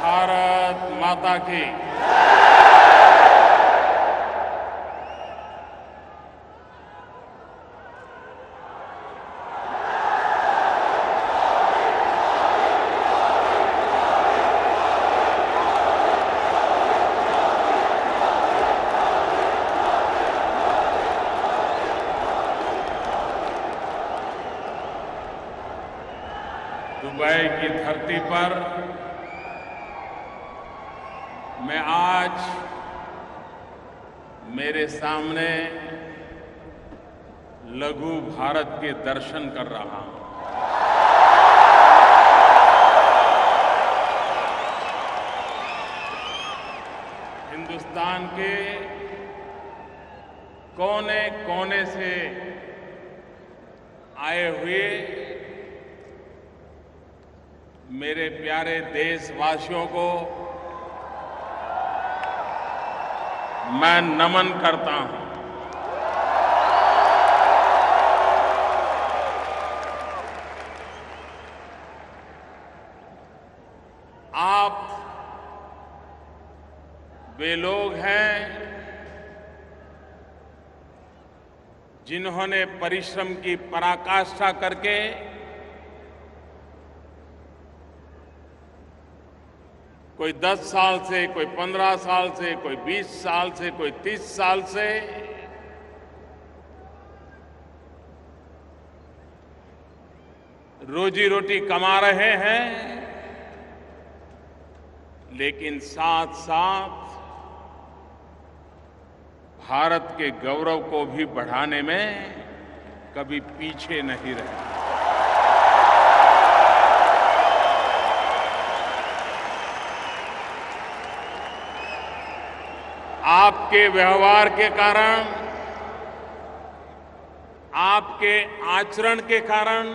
भारत माता की। दुबई की धरती पर मैं आज मेरे सामने लघु भारत के दर्शन कर रहा हूं। हिंदुस्तान के कोने कोने से आए हुए मेरे प्यारे देशवासियों को मैं नमन करता हूं। आप वे लोग हैं जिन्होंने परिश्रम की पराकाष्ठा करके कोई 10 साल से, कोई 15 साल से, कोई 20 साल से, कोई 30 साल से रोजी रोटी कमा रहे हैं, लेकिन साथ साथ भारत के गौरव को भी बढ़ाने में कभी पीछे नहीं रहे। आपके व्यवहार के कारण, आपके आचरण के कारण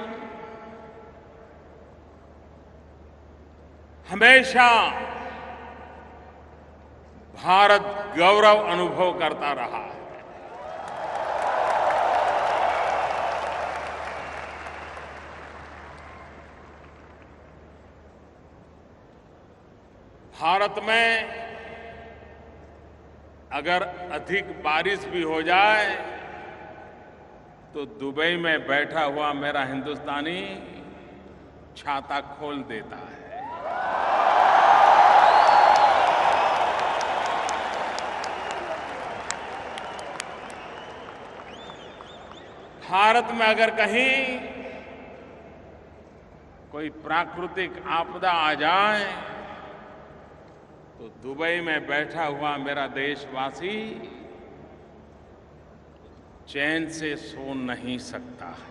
हमेशा भारत गौरव अनुभव करता रहा है। भारत में अगर अधिक बारिश भी हो जाए तो दुबई में बैठा हुआ मेरा हिंदुस्तानी छाता खोल देता है। भारत में अगर कहीं कोई प्राकृतिक आपदा आ जाए तो दुबई में बैठा हुआ मेरा देशवासी चैन से सो नहीं सकता है।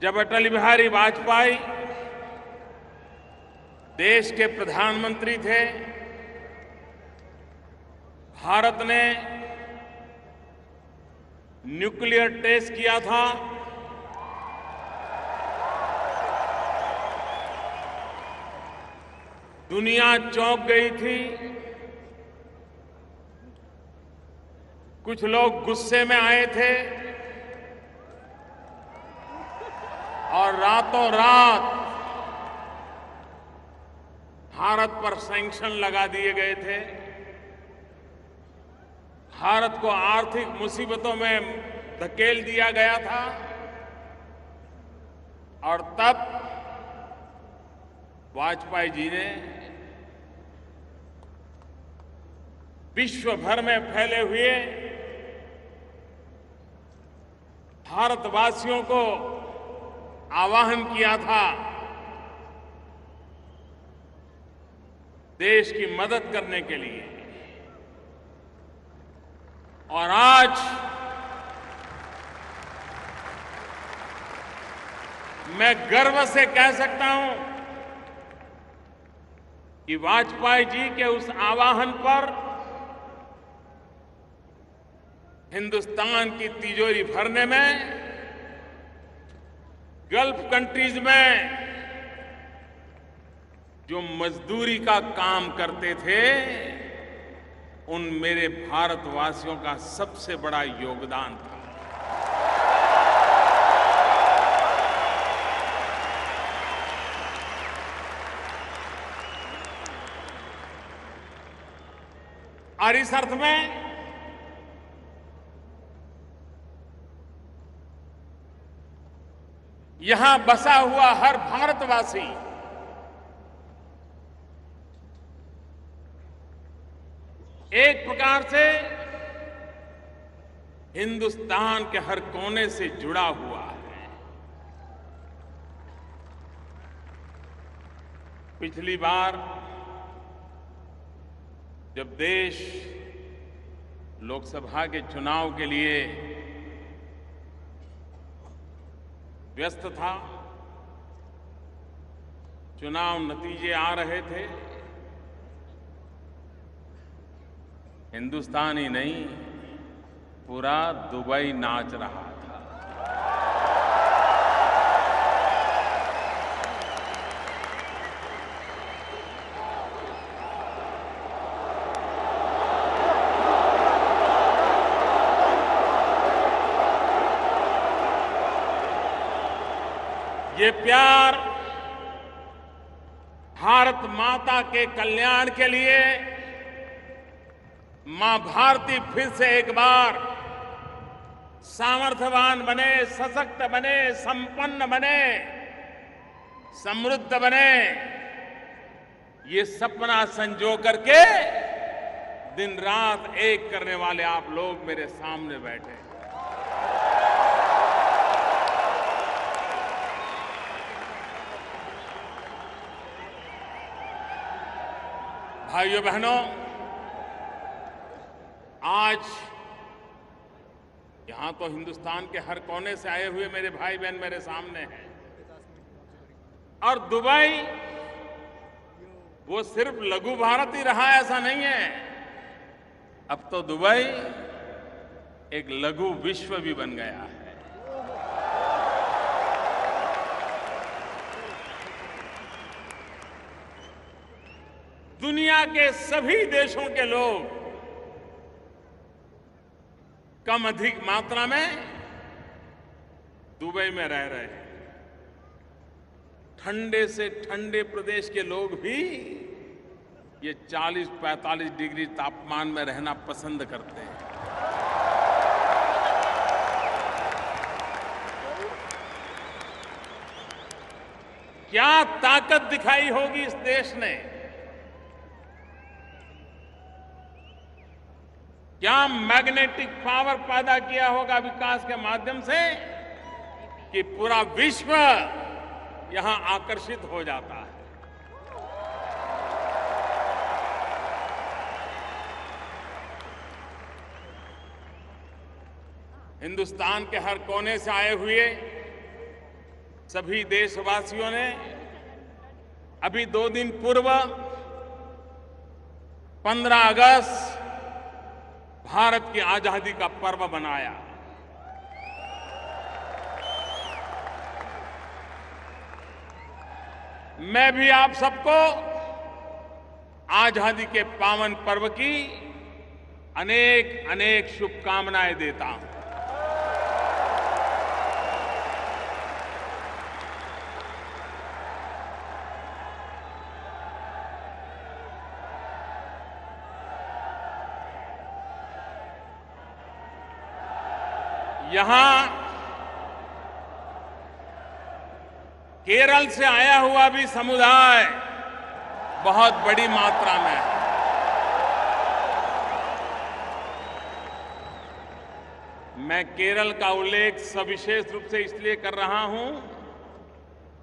जब अटल बिहारी वाजपेयी देश के प्रधानमंत्री थे, भारत ने न्यूक्लियर टेस्ट किया था। दुनिया चौंक गई थी। कुछ लोग गुस्से में आए थे और रातों रात भारत पर सैंक्शन लगा दिए गए थे। भारत को आर्थिक मुसीबतों में धकेल दिया गया था और तब वाजपेयी जी ने विश्व भर में फैले हुए भारतवासियों को आह्वान किया था देश की मदद करने के लिए। और आज मैं गर्व से कह सकता हूं कि वाजपेयी जी के उस आह्वान पर हिंदुस्तान की तिजोरी भरने में गल्फ कंट्रीज में जो मजदूरी का काम करते थे उन मेरे भारतवासियों का सबसे बड़ा योगदान था। और इस अर्थ में यहां बसा हुआ हर भारतवासी एक प्रकार से हिंदुस्तान के हर कोने से जुड़ा हुआ है। पिछली बार जब देश लोकसभा के चुनाव के लिए व्यस्त था, चुनाव नतीजे आ रहे थे, हिंदुस्तान ही नहीं पूरा दुबई नाच रहा था। ये प्यार भारत माता के कल्याण के लिए मां भारती फिर से एक बार सामर्थ्यवान बने, सशक्त बने, संपन्न बने, समृद्ध बने, ये सपना संजो करके दिन रात एक करने वाले आप लोग मेरे सामने बैठे। भाइयों बहनों, आज यहां तो हिंदुस्तान के हर कोने से आए हुए मेरे भाई बहन मेरे सामने हैं, और दुबई वो सिर्फ लघु भारत ही रहा ऐसा नहीं है। अब तो दुबई एक लघु विश्व भी बन गया है। दुनिया के सभी देशों के लोग कम अधिक मात्रा में दुबई में रह रहे हैं। ठंडे से ठंडे प्रदेश के लोग भी ये 40-45 डिग्री तापमान में रहना पसंद करते हैं। क्या ताकत दिखाई होगी इस देश ने, क्या मैग्नेटिक पावर पैदा किया होगा विकास के माध्यम से कि पूरा विश्व यहां आकर्षित हो जाता है। हिंदुस्तान के हर कोने से आए हुए सभी देशवासियों ने अभी 2 दिन पूर्व 15 अगस्त भारत की आजादी का पर्व मनाया। मैं भी आप सबको आजादी के पावन पर्व की अनेक अनेक शुभकामनाएं देता हूं। यहां केरल से आया हुआ भी समुदाय बहुत बड़ी मात्रा में है। मैं केरल का उल्लेख सविशेष रूप से इसलिए कर रहा हूं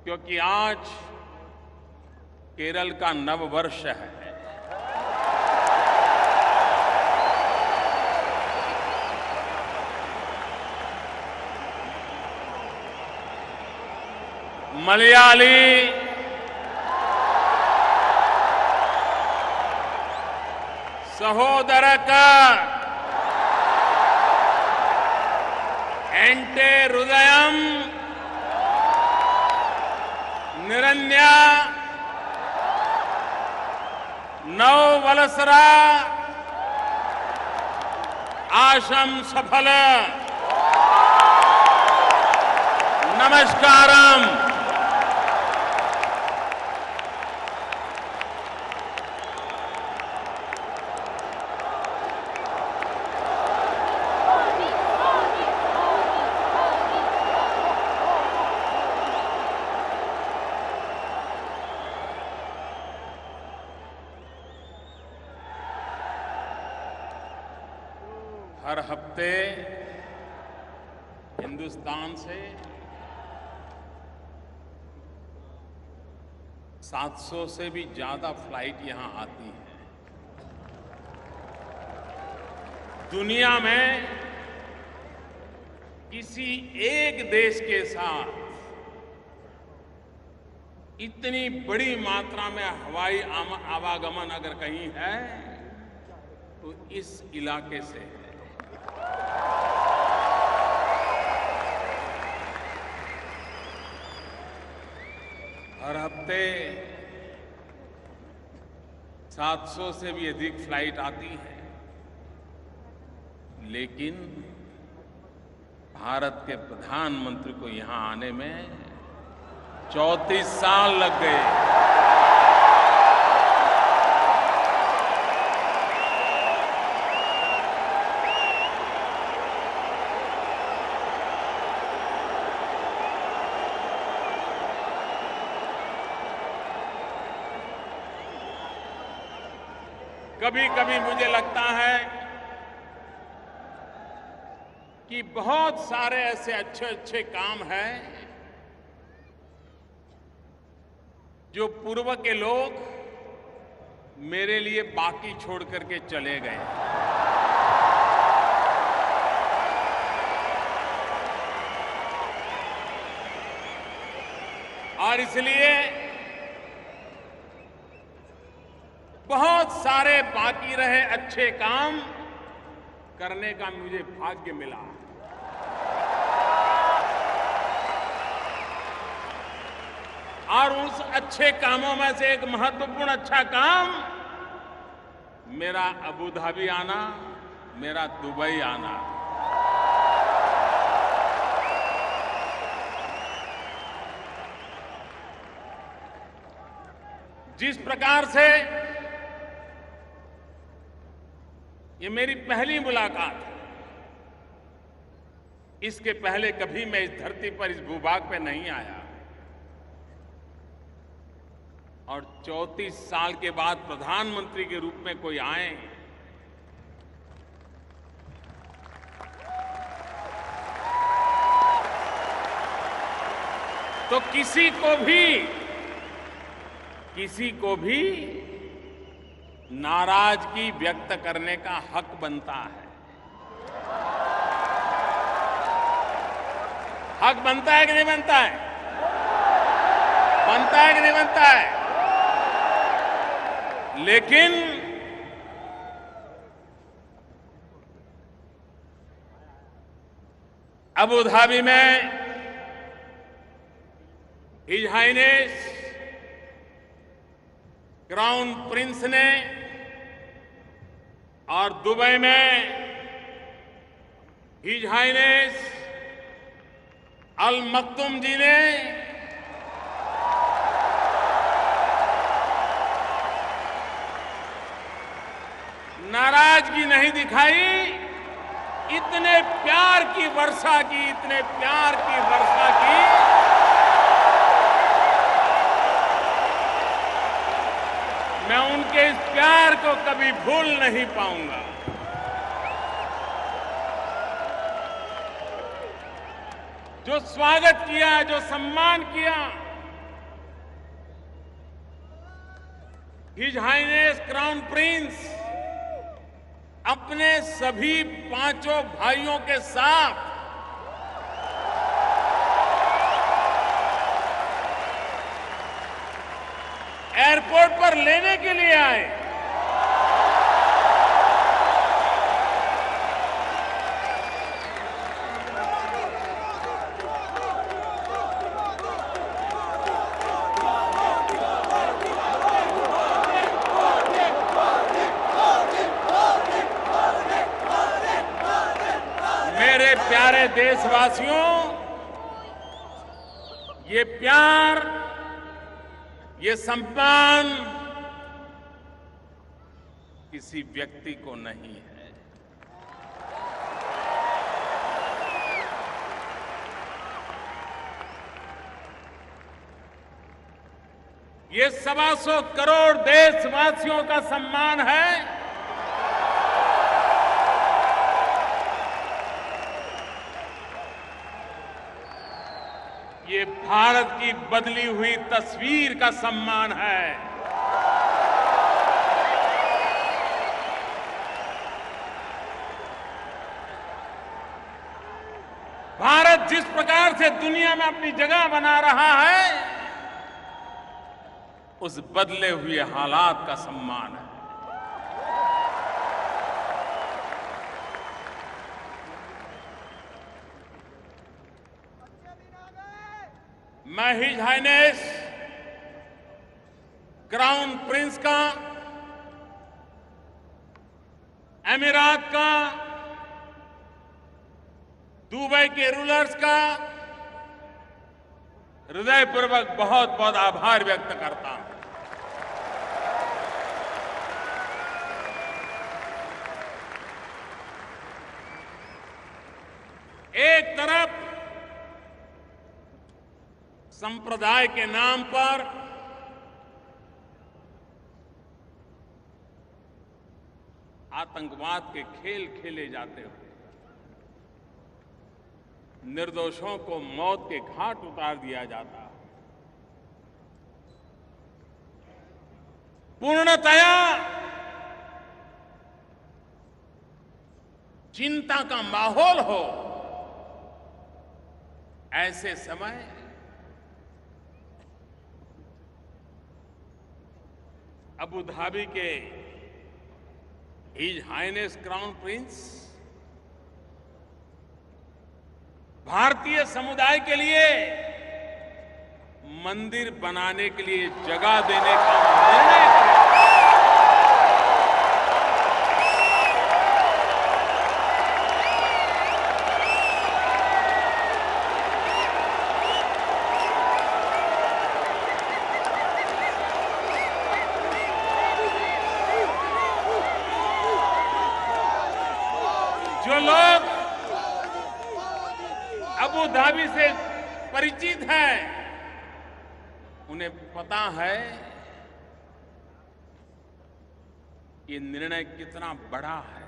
क्योंकि आज केरल का नववर्ष है। मलयाली, सहोदरक, एंटे हृदयम, निरन्या, नव वलसरा, आशं सफल। नमस्कारम। हर हफ्ते हिंदुस्तान से 700 से भी ज्यादा फ्लाइट यहां आती हैं। दुनिया में किसी एक देश के साथ इतनी बड़ी मात्रा में हवाई आवागमन अगर कहीं है तो इस इलाके से है। हर हफ्ते 700 से भी अधिक फ्लाइट आती है, लेकिन भारत के प्रधानमंत्री को यहां आने में 34 साल लग गए। कभी कभी मुझे लगता है कि बहुत सारे ऐसे अच्छे अच्छे काम हैं जो पूर्व के लोग मेरे लिए बाकी छोड़ करके चले गए। और इसलिए बहुत सारे बाकी रहे अच्छे काम करने का मुझे भाग्य मिला। और उस अच्छे कामों में से एक महत्वपूर्ण अच्छा काम मेरा अबू धाबी आना, मेरा दुबई आना। जिस प्रकार से ये मेरी पहली मुलाकात है, इसके पहले कभी मैं इस धरती पर, इस भूभाग पे नहीं आया, और 34 साल के बाद प्रधानमंत्री के रूप में कोई आए तो किसी को भी नाराजगी व्यक्त करने का हक बनता है। हक बनता है कि नहीं बनता है? बनता है कि नहीं बनता है? लेकिन अबू धाबी में हिज हाइनेस क्राउन प्रिंस ने और दुबई में हिज हाइनेस अल मक्तुम जी ने नाराजगी नहीं दिखाई। इतने प्यार की वर्षा की, इतने प्यार की वर्षा की, मैं उनके इस प्यार को कभी भूल नहीं पाऊंगा। जो स्वागत किया, जो सम्मान किया, हिज हाइनेस क्राउन प्रिंस अपने सभी 5 भाइयों के साथ एयरपोर्ट पर लेने के लिए आए। प्यारे देशवासियों, ये प्यार, ये सम्मान किसी व्यक्ति को नहीं है। ये 125 करोड़ देशवासियों का सम्मान है। ये भारत की बदली हुई तस्वीर का सम्मान है। भारत जिस प्रकार से दुनिया में अपनी जगह बना रहा है, उस बदले हुए हालात का सम्मान है। मैं हिज हाइनेस क्राउन प्रिंस का, अमीरात का, दुबई के रूलर्स का हृदयपूर्वक बहुत बहुत आभार व्यक्त करता हूं। एक तरफ संप्रदाय के नाम पर आतंकवाद के खेल खेले जाते हुए निर्दोषों को मौत के घाट उतार दिया जाता, पूर्णतया चिंता का माहौल हो, ऐसे समय अबू धाबी के हिज हाइनेस क्राउन प्रिंस भारतीय समुदाय के लिए मंदिर बनाने के लिए जगह देने का निर्णय किया। जो लोग अबू धाबी से परिचित हैं, उन्हें पता है ये निर्णय कितना बड़ा है।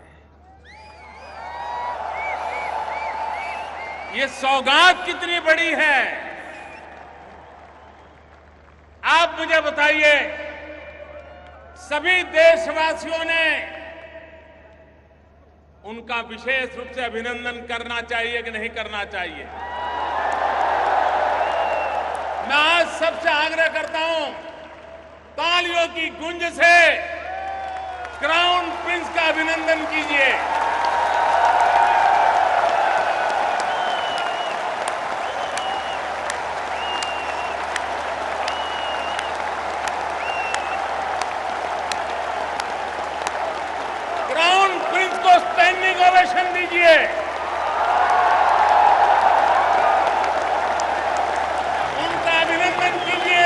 ये सौगात कितनी बड़ी है। आप मुझे बताइए, सभी देशवासियों ने उनका विशेष रूप से अभिनंदन करना चाहिए कि नहीं करना चाहिए? मैं आज सबसे आग्रह करता हूं, तालियों की गूंज से क्राउन प्रिंस का अभिनंदन कीजिए। क्राउन प्रिंस को स्टैंडिंग ओवेशन दीजिए। उनका अभिनंदन कीजिए।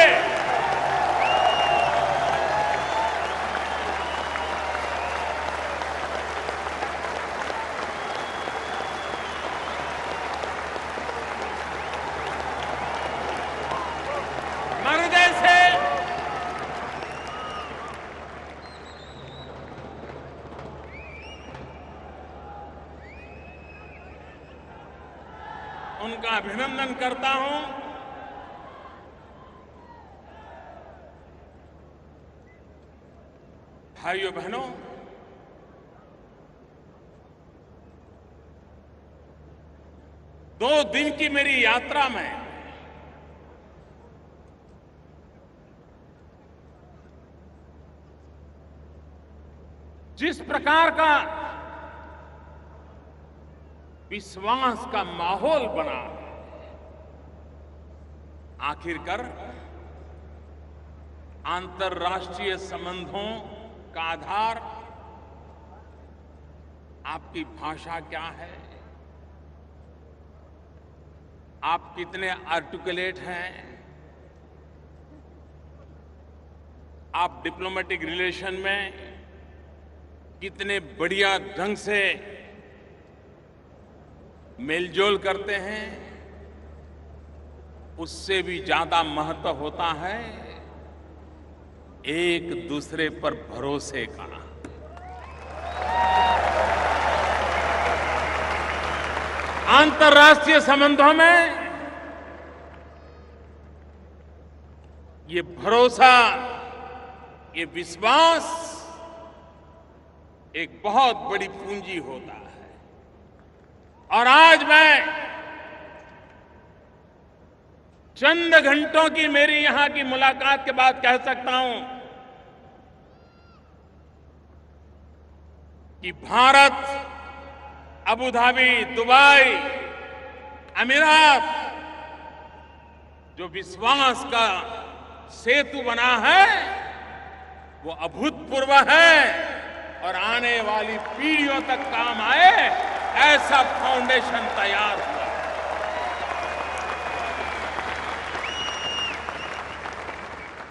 मैं हृदय से उनका अभिनंदन करता हूं। भाइयों बहनों, दो दिन की मेरी यात्रा में जिस प्रकार का विश्वास का माहौल बना, आखिरकार अंतर्राष्ट्रीय संबंधों का आधार आपकी भाषा क्या है, आप कितने आर्टिकुलेट हैं, आप डिप्लोमेटिक रिलेशन में कितने बढ़िया ढंग से मेलजोल करते हैं, उससे भी ज्यादा महत्व होता है एक दूसरे पर भरोसे का। अंतर्राष्ट्रीय संबंधों में ये भरोसा, ये विश्वास एक बहुत बड़ी पूंजी होता है। और आज मैं चंद घंटों की मेरी यहां की मुलाकात के बाद कह सकता हूं कि भारत, अबू धाबी, दुबई, अमीरात जो विश्वास का सेतु बना है वो अभूतपूर्व है और आने वाली पीढ़ियों तक काम आए ऐसा फाउंडेशन तैयार